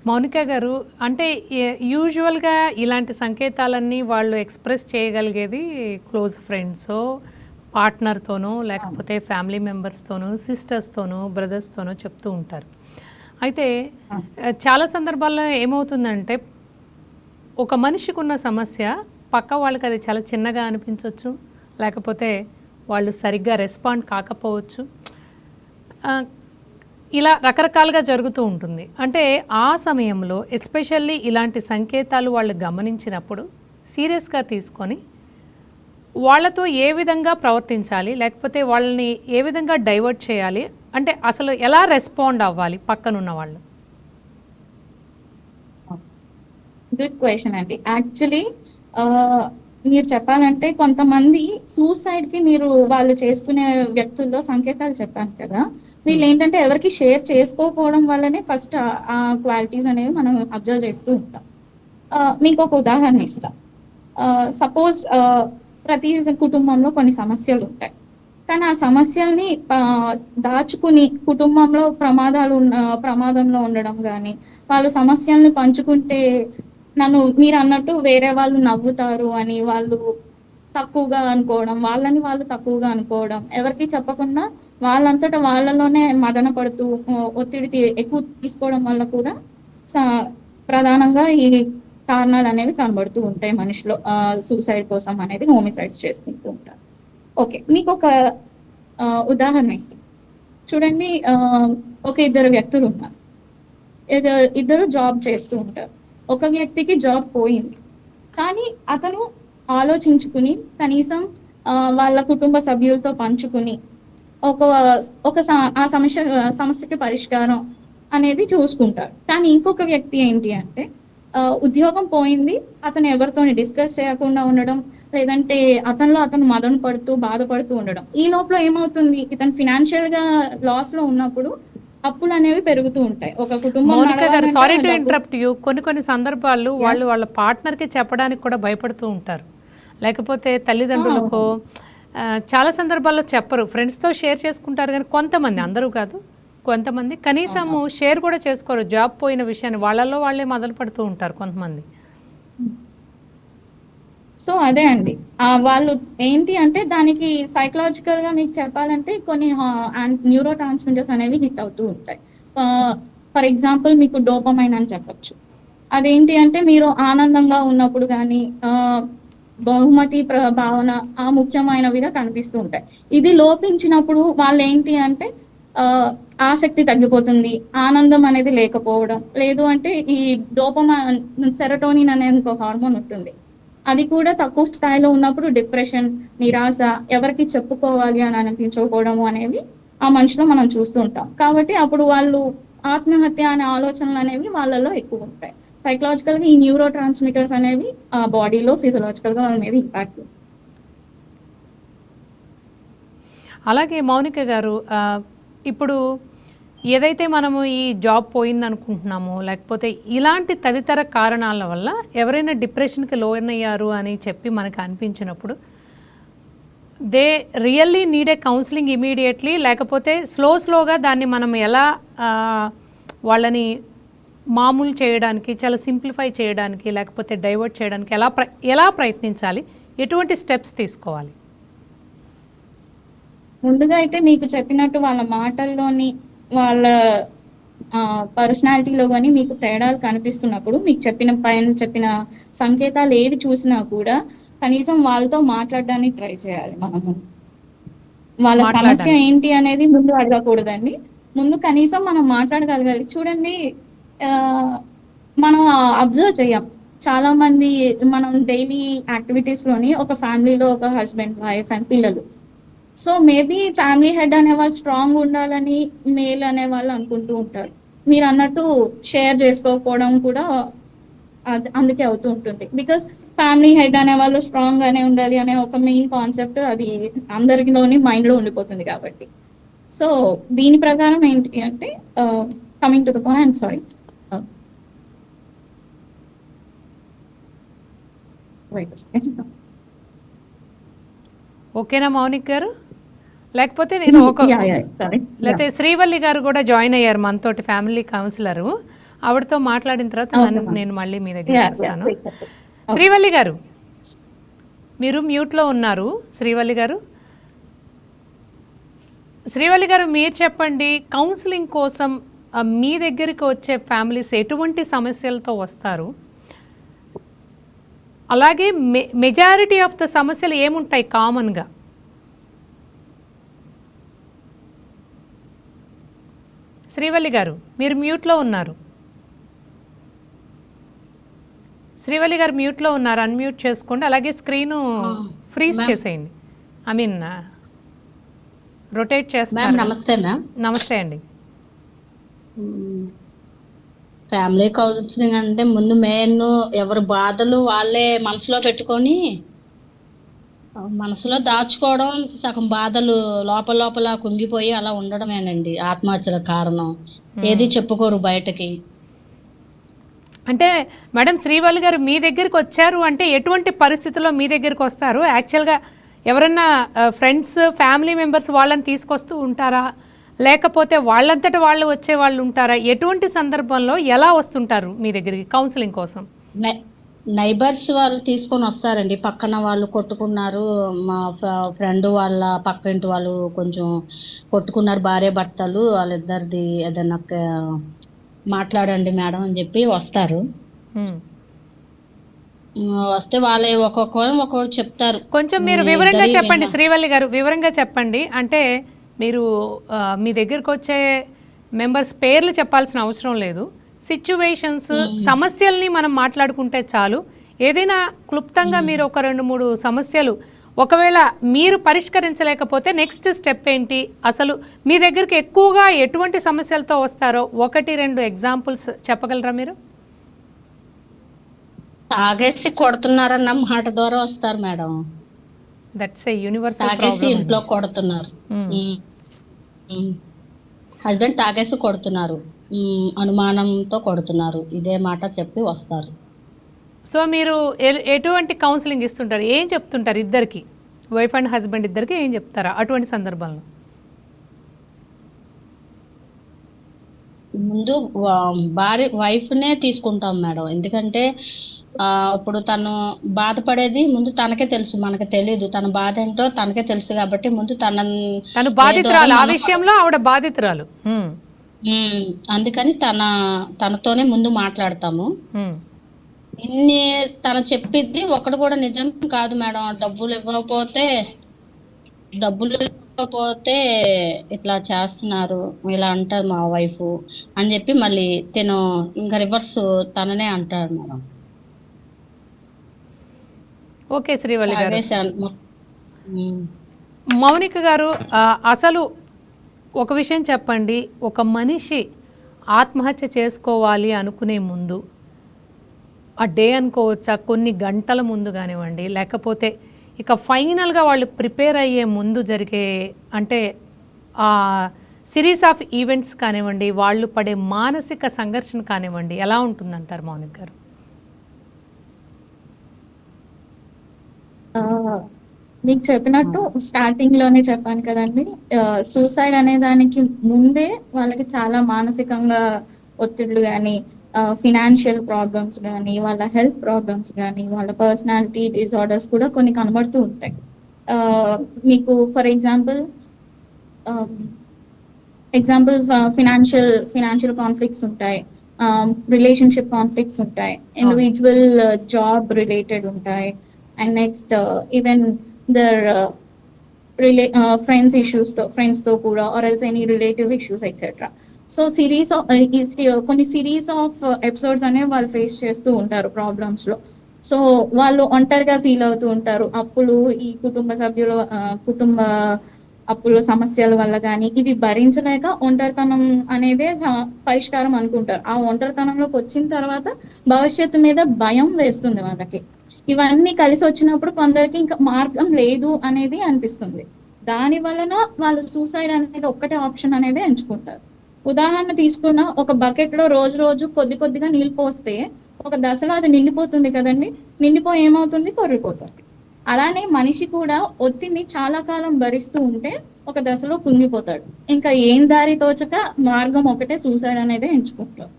మౌనిక గారు, అంటే యూజువల్‌గా ఇలాంటి సంకేతాలన్నీ వాళ్ళు ఎక్స్‌ప్రెస్ చేయగలిగేది క్లోజ్ ఫ్రెండ్సో, పార్ట్నర్‌తోనో, లేకపోతే ఫ్యామిలీ మెంబర్స్‌తోనో, సిస్టర్స్‌తోనో, బ్రదర్స్‌తోనో చెప్తూ ఉంటారు. అయితే చాలా సందర్భాల్లో ఏమవుతుందంటే, ఒక మనిషికున్న సమస్య పక్క వాళ్ళకి అది చాలా చిన్నగా అనిపించవచ్చు, లేకపోతే వాళ్ళు సరిగ్గా రెస్పాండ్ కాకపోవచ్చు. ఇలా రకరకాలుగా జరుగుతూ ఉంటుంది. అంటే ఆ సమయంలో ఎస్పెషల్లీ ఇలాంటి సంకేతాలు వాళ్ళు గమనించినప్పుడు సీరియస్గా తీసుకొని వాళ్ళతో ఏ విధంగా ప్రవర్తించాలి, లేకపోతే వాళ్ళని ఏ విధంగా డైవర్ట్ చేయాలి, అంటే అసలు ఎలా రెస్పాండ్ అవ్వాలి పక్కనున్న వాళ్ళు? గుడ్ క్వశ్చన్ అండి. యాక్చువల్లీ మీరు చెప్పాలంటే కొంతమంది సూసైడ్ కి వాళ్ళు చేసుకునే వ్యక్తుల్లో సంకేతాలు చెప్పాను కదా. వీళ్ళేంటంటే ఎవరికి షేర్ చేసుకోకపోవడం వల్లనే ఫస్ట్ ఆ క్వాలిటీస్ అనేవి మనం అబ్జర్వ్ చేస్తూ ఉంటాం. మీకు ఒక ఉదాహరణ ఇస్తా. సపోజ్ ప్రతి కుటుంబంలో కొన్ని సమస్యలు ఉంటాయి. కానీ ఆ సమస్యల్ని దాచుకుని కుటుంబంలో ప్రమాదంలో ఉండడం గానీ, వాళ్ళు సమస్యల్ని పంచుకుంటే మీరన్నట్టు వేరే వాళ్ళు నవ్వుతారు అని వాళ్ళు తక్కువగా అనుకోవడం, వాళ్ళని వాళ్ళు తక్కువగా అనుకోవడం, ఎవరికీ చెప్పకుండా వాళ్ళంతట వాళ్ళలోనే మదన పడుతూ ఒత్తిడి ఎక్కువ తీసుకోవడం వల్ల కూడా స ప్రధానంగా ఈ కారణాలనేవి కనబడుతూ ఉంటాయి మనిషిలో. సూసైడ్ కోసం అనేది హోమిసైడ్స్ చేసుకుంటూ ఉంటారు. ఓకే. మీకొక ఉదాహరణ ఇస్తాను. చూడండి, ఒక ఇద్దరు వ్యక్తులున్నారు. ఇద్దరు జాబ్ చేస్తూ ఉంటారు. ఒక వ్యక్తికి జాబ్ పోయింది. కానీ అతను ఆలోచించుకుని కనీసం వాళ్ళ కుటుంబ సభ్యులతో పంచుకుని ఒక ఒక ఆ సమస్యకి పరిష్కారం అనేది చూసుకుంటాడు. కానీ ఇంకొక వ్యక్తి ఏంటి అంటే ఉద్యోగం పోయింది. అతను ఎవరితోని డిస్కస్ చేయకుండా ఉండడం, లేదంటే అతనిలో అతను మదన పడుతూ, బాధపడుతూ ఉండడం. ఈ లోపల ఏమవుతుంది, ఇతను ఫినాన్షియల్‌గా లాస్‌లో ఉన్నప్పుడు అప్పులనేవి పెరుగుతూ ఉంటాయి. ఒక కుటుంబం మౌనిక గారు, నడవాలంటే సారీ టు డబ్బు. Interrupt you. కొన్ని కొన్ని సందర్భాల్లో యాహ్! వాళ్ళు వాళ్ళ పార్ట్నర్కి చెప్పడానికి కూడా భయపడుతూ ఉంటారు, లేకపోతే ఆ! తల్లిదండ్రులకో. అవునండి. చాలా సందర్భాల్లో చెప్పరు, ఫ్రెండ్స్తో షేర్ చేసుకుంటారు, కానీ కొంతమంది, అందరూ కాదు, కొంతమంది కనీసము అవునవును. షేర్ కూడా చేసుకోరు. జాబ్ పోయిన విషయాన్ని వాళ్ళల్లో వాళ్ళే మొదలు పడుతూ ఉంటారు కొంతమంది. సో అదే అండి. వాళ్ళు ఏంటి అంటే దానికి సైకలాజికల్‌గా మీకు చెప్పాలంటే కొన్ని న్యూరో ట్రాన్స్‌మిటర్స్ అనేవి హిట్ అవుతూ ఉంటాయి. ఫర్ ఎగ్జాంపుల్ మీకు డోపమైన్ అని చెప్పొచ్చు. అదేంటి అంటే మీరు ఆనందంగా ఉన్నప్పుడు గానీ, బహుమతి భావన ముఖ్యమైనవిగా కనిపిస్తూ ఉంటాయి. ఇది లోపించినప్పుడు వాళ్ళేంటి అంటే ఆహ్, ఆసక్తి తగ్గిపోతుంది. ఆనందం అనేది లేకపోవడం. లేదు అంటే ఈ సెరటోనిన్ అనే ఇంకో హార్మోన్ ఉంటుంది. అది కూడా తక్కువ స్థాయిలో ఉన్నప్పుడు డిప్రెషన్, నిరాశ, ఎవరికీ చెప్పుకోవాలి అని అనిపించకపోవడము అనేవి ఆ మనిషిలో మనం చూస్తూ ఉంటాం. కాబట్టి అప్పుడు వాళ్ళు ఆత్మహత్య అనే ఆలోచనలనేవి వాళ్ళలో ఎక్కువుంటాయి. సైకలాజికల్‌గా ఈ న్యూరో ట్రాన్స్‌మిటర్స్ అనేవి బాడీలో ఫిజియోలాజికల్‌గా వాళ్ళ మీద ఇంపాక్ట్. అలాగే మౌనిక గారు, ఇప్పుడు ఏదైతే మనము ఈ జాబ్ పోయిందనుకుంటున్నామో, లేకపోతే ఇలాంటి తదితర కారణాల వల్ల ఎవరైనా డిప్రెషన్కి లోనయ్యారు అని చెప్పి మనకు అనిపించినప్పుడు, they really need a counselling immediately, లేకపోతే స్లోగా దాన్ని మనం ఎలా వాళ్ళని మామూలు చేయడానికి, చాలా సింప్లిఫై చేయడానికి, లేకపోతే డైవర్ట్ చేయడానికి ఎలా ప్రయత్నించాలి, ఎటువంటి స్టెప్స్ తీసుకోవాలి? ముందుగా అయితే మీకు చెప్పినట్టు వాళ్ళ మాటల్లోని, వాళ్ళ పర్సనాలిటీలో గాని మీకు తేడాలు కనిపిస్తున్నప్పుడు, మీకు పైన చెప్పిన సంకేతాలు ఏవి చూసినా కూడా కనీసం వాళ్ళతో మాట్లాడడానికి ట్రై చేయాలి మనము. వాళ్ళ సమస్య మాట్లాడడానికి. ఏంటి అనేది ముందు అడగకూడదండి. ముందు కనీసం మనం మాట్లాడగలగాలి. చూడండి, ఆహ్, మనం అబ్జర్వ్ చెయ్యం. చాలా మంది మనం డైలీ యాక్టివిటీస్‌లోని ఒక ఫ్యామిలీలో ఒక హస్బెండ్, వైఫ్ అండ్ పిల్లలు. సో, మేబీ ఫ్యామిలీ హెడ్ అనేవాళ్ళు స్ట్రాంగుండాలని మేల్ అనేవాళ్ళు అనుకుంటూ ఉంటారు. మీరన్నట్టు షేర్ చేసుకోకపోవడం కూడా అందుకే అవుతూ ఉంటుంది. బికాస్ ఫ్యామిలీ హెడ్ అనేవాళ్ళు స్ట్రాంగ్‌గానే ఉండాలి అనే ఒక మెయిన్ కాన్సెప్ట్ అది అందరిలోని మైండ్‌లో ఉండిపోతుంది కాబట్టి. సో, దీని ప్రకారం ఏంటి అంటే coming to the point, sorry. ఆహ్, వెయిట్ ఎ సెకండ్. ఓకేనా మౌనిక్ గారు? లేకపోతే నేను యాహ్! యాహ్! సారీ. యాహ్! లేకపోతే శ్రీవల్లి గారు కూడా జాయిన్ అయ్యారు మనతోటి, ఫ్యామిలీ కౌన్సిలరు. ఆవిడతో మాట్లాడిన తర్వాత నేను మళ్ళీ మీ దగ్గరికి వస్తాను. quick. శ్రీవల్లి గారు, మీరు మ్యూట్లో ఉన్నారు. శ్రీవల్లి గారు, శ్రీవల్లి గారు మీరు చెప్పండి, కౌన్సిలింగ్ కోసం మీ దగ్గరికి వచ్చే ఫ్యామిలీస్ ఎటువంటి సమస్యలతో వస్తారు? అలాగే మెజారిటీ ఆఫ్ ద సమస్యలు ఏముంటాయి కామన్గా? శ్రీవల్లి గారు, మీరు మ్యూట్లో ఉన్నారు. శ్రీవల్లి గారు మ్యూట్లో ఉన్నారు, అన్మ్యూట్ చేసుకోండి. అలాగే స్క్రీను ఫ్రీజ్ చేసేయండి, ఐ మీన్ రొటేట్ చేస్తారు. నమస్తే మ్యామ్. నమస్తే అండి. ఫ్యామిలీ కౌన్సిలింగ్ అంటే ముందు మెయిన్ ఎవరి బాధలు వాళ్ళే మనసులో పెట్టుకొని మనసులో దాచుకోవడం, సగం బాధలు లోపల లోపల కుంగిపోయి అలా ఉండడమేనండి ఆత్మహత్యల కారణం. ఏది చెప్పుకోరు బయటకి. అంటే మేడం, శ్రీవల్లి గారు మీ దగ్గరికి వచ్చారు అంటే ఎటువంటి పరిస్థితుల్లో మీ దగ్గరికి వస్తారు? యాక్చువల్గా ఎవరన్నా ఫ్రెండ్స్, ఫ్యామిలీ మెంబర్స్ వాళ్ళని తీసుకొస్తూ ఉంటారా, లేకపోతే వాళ్ళంతట వాళ్ళు వచ్చే వాళ్ళు ఉంటారా? ఎటువంటి సందర్భంలో ఎలా వస్తుంటారు మీ దగ్గరికి కౌన్సిలింగ్ కోసం? నైబర్స్ వాళ్ళు తీసుకొని వస్తారండి. పక్కన వాళ్ళు కొట్టుకున్నారు, మా ఫ్రెండ్ వాళ్ళ పక్క ఇంటి వాళ్ళు కొంచెం కొట్టుకున్నారు, భార్య భర్తలు, వాళ్ళిద్దరిది ఏదైనా మాట్లాడండి మేడం అని చెప్పి వస్తారు. వస్తే వాళ్ళే ఒక్కొక్కరు చెప్తారు. కొంచెం మీరు వివరంగా చెప్పండి శ్రీవల్లి గారు, వివరంగా చెప్పండి. అంటే మీరు మీ దగ్గరకు వచ్చే మెంబర్స్ పేర్లు చెప్పాల్సిన అవసరం లేదు. సిచ్యువేషన్స్, సమస్యల్ని మనం మాట్లాడుకుంటే చాలు. ఏదైనా క్లుప్తంగా మీరు ఒక 2-3 సమస్యలు ఒకవేళ మీరు పరిష్కరించలేకపోతే నెక్స్ట్ స్టెప్ ఏంటి, అసలు మీ దగ్గరికి ఎక్కువగా ఎటువంటి సమస్యలతో వస్తారో 1-2 ఎగ్జాంపుల్స్ చెప్పగలరా మీరు? తాగేసి కొడుతున్నారన్న మాట ద్వారా వస్తారు మేడం. దట్స్ ఏ యూనివర్సల్ తాగేసి ప్రాబ్లం. ఇంట్లో కొడుతున్నారు, హస్బెండ్ తాగేసి కొడుతున్నారు, అనుమానంతో కొడుతున్నారు, ఇదే మాట చెప్పి వస్తారు. సో మీరు ఎటువంటి కౌన్సిలింగ్ ఇస్తుంటారు? ఏం చెప్తుంటారు ఇద్దరికి, వైఫ్ అండ్ హస్బెండ్ ఇద్దరికి ఏం చెప్తారా అటువంటి సందర్భంలో? ముందు భార్య వైఫ్నే తీసుకుంటాం మేడం. ఎందుకంటే ఇప్పుడు తను బాధపడేది ముందు తనకే తెలుసు, మనకి తెలియదు. తన బాధ ఏంటో తనకే తెలుసు కాబట్టి ముందు తను బాధితురాలు, ఆ విషయంలో ఆవిడ బాధితురాలు. అందుకని తనతోనే ముందు మాట్లాడతాము. తను చెప్పిద్ది ఒకటి కూడా నిజం కాదు మేడం. డబ్బులు ఇవ్వకపోతే ఇట్లా చేస్తున్నారు, ఇలా అంటారు మా వైఫ్ అని చెప్పి మళ్ళీ తిను ఇంకా రివర్స్ తననే అంటాడు మేడం. ఓకే శ్రీవల్లి గారు. మౌనిక గారు, అసలు ఒక విషయం చెప్పండి, ఒక మనిషి ఆత్మహత్య చేసుకోవాలి అనుకునే ముందు ఆ డే అనుకోవచ్చా, కొన్ని గంటల ముందు కానివ్వండి, లేకపోతే ఇక ఫైనల్గా వాళ్ళు ప్రిపేర్ అయ్యే ముందు జరిగే అంటే ఆ సిరీస్ ఆఫ్ ఈవెంట్స్ కానివ్వండి, వాళ్ళు పడే మానసిక సంఘర్షణ కానివ్వండి, ఎలా ఉంటుందంటారు మౌనిక గారు? మీకు చెప్పినట్టు స్టార్టింగ్ లోనే చెప్పాను కదండి, సూసైడ్ అనే దానికి ముందే వాళ్ళకి చాలా మానసికంగా ఒత్తిళ్లు కానీ, ఫినాన్షియల్ ప్రాబ్లమ్స్ కానీ, వాళ్ళ హెల్త్ ప్రాబ్లమ్స్ కానీ, వాళ్ళ పర్సనాలిటీ డిజార్డర్స్ కూడా కొన్ని కనబడుతూ ఉంటాయి. మీకు ఫర్ ఎగ్జాంపుల్ ఫినాన్షియల్ కాన్ఫ్లిక్ట్స్ ఉంటాయి, రిలేషన్షిప్ కాన్ఫ్లిక్ట్స్ ఉంటాయి, ఇండివిజువల్ జాబ్ రిలేటెడ్ ఉంటాయి, and next even their friends తో కూడా, or else any relative issues etcetera. So కొన్ని సిరీస్ ఆఫ్ ఎపిసోడ్స్ అనేవి వాళ్ళు ఫేస్ చేస్తూ ఉంటారు ప్రాబ్లమ్స్ లో. సో వాళ్ళు ఒంటరిగా ఫీల్ అవుతూ ఉంటారు. అప్పులు, ఈ కుటుంబ అప్పుల సమస్యల వల్ల కానీ ఇవి భరించలేక ఒంటరితనం అనేదే పరిష్కారం అనుకుంటారు. ఆ ఒంటరితనంలోకి వచ్చిన తర్వాత భవిష్యత్తు మీద భయం వేస్తుంది వాళ్ళకి. ఇవన్నీ కలిసి వచ్చినప్పుడు కొందరికి ఇంకా మార్గం లేదు అనేది అనిపిస్తుంది. దాని వలన వాళ్ళు సూసైడ్ అనేది ఒక్కటే ఆప్షన్ అనేది ఎంచుకుంటారు. ఉదాహరణ తీసుకున్న, ఒక బకెట్ లో రోజు కొద్ది కొద్దిగా నీళ్ళు పోస్తే ఒక దశలో అది నిండిపోతుంది కదండి. నిండిపోయి ఏమవుతుంది? పొర్రిపోతుంది. అలానే మనిషి కూడా ఒత్తిడిని చాలా కాలం భరిస్తూ ఉంటే ఒక దశలో కుంగిపోతాడు. ఇంకా ఏం దారి తోచక మార్గం ఒకటే సూసైడ్ అనేది ఎంచుకుంటారు.